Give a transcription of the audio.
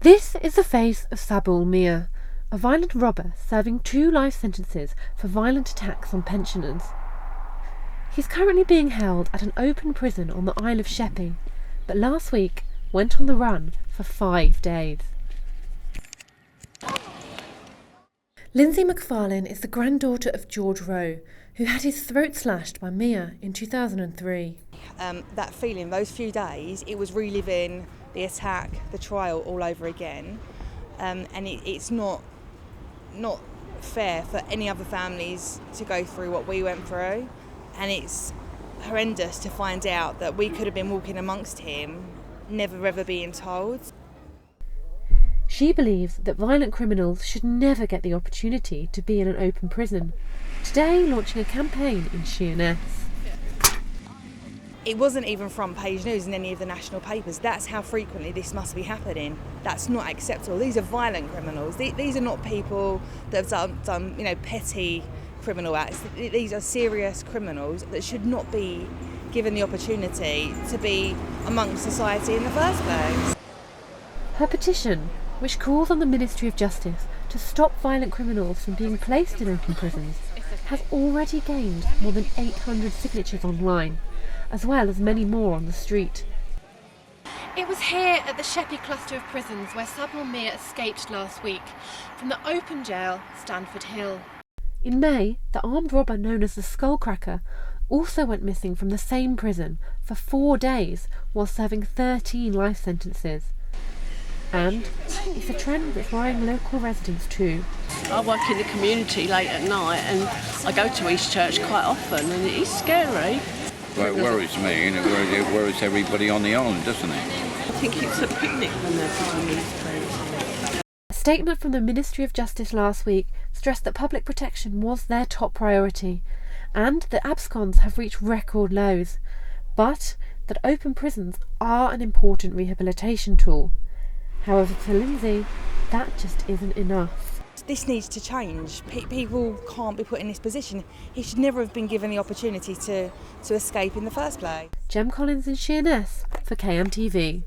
This is the face of Sabul Miah, a violent robber serving 2 life sentences for violent attacks on pensioners. He's currently being held at an open prison on the Isle of Sheppey, but last week went on the run for 5 days. Lindsay McFarlane is the granddaughter of George Rowe, who had his throat slashed by Miah in 2003. That feeling, those few days, it was reliving the attack, the trial all over again, and it's not fair for any other families to go through what we went through, and it's horrendous to find out that we could have been walking amongst him, never ever being told. She believes that violent criminals should never get the opportunity to be in an open prison, today launching a campaign in Sheerness. It wasn't even front page news in any of the national papers. That's how frequently this must be happening. That's not acceptable. These are violent criminals. These are not people that have done petty criminal acts. These are serious criminals that should not be given the opportunity to be amongst society in the first place. Her petition, which calls on the Ministry of Justice to stop violent criminals from being placed in open prisons, has already gained more than 800 signatures online, as well as many more on the street. It was here at the Sheppey cluster of prisons where Sabul Miah escaped last week from the open jail Stanford Hill. In May, the armed robber known as the Skullcracker also went missing from the same prison for 4 days while serving 13 life sentences. And it's a trend that's worrying local residents too. I work in the community late at night and I go to East Church quite often, and it is scary. Well, it worries me and it worries everybody on the island, doesn't it? I think it's a picnic when they're putting these things. A statement from the Ministry of Justice last week stressed that public protection was their top priority and that absconds have reached record lows, but that open prisons are an important rehabilitation tool. However, for Lindsay, that just isn't enough. This needs to change. People can't be put in this position. He should never have been given the opportunity to escape in the first place. Jem Collins in Sheerness for KMTV.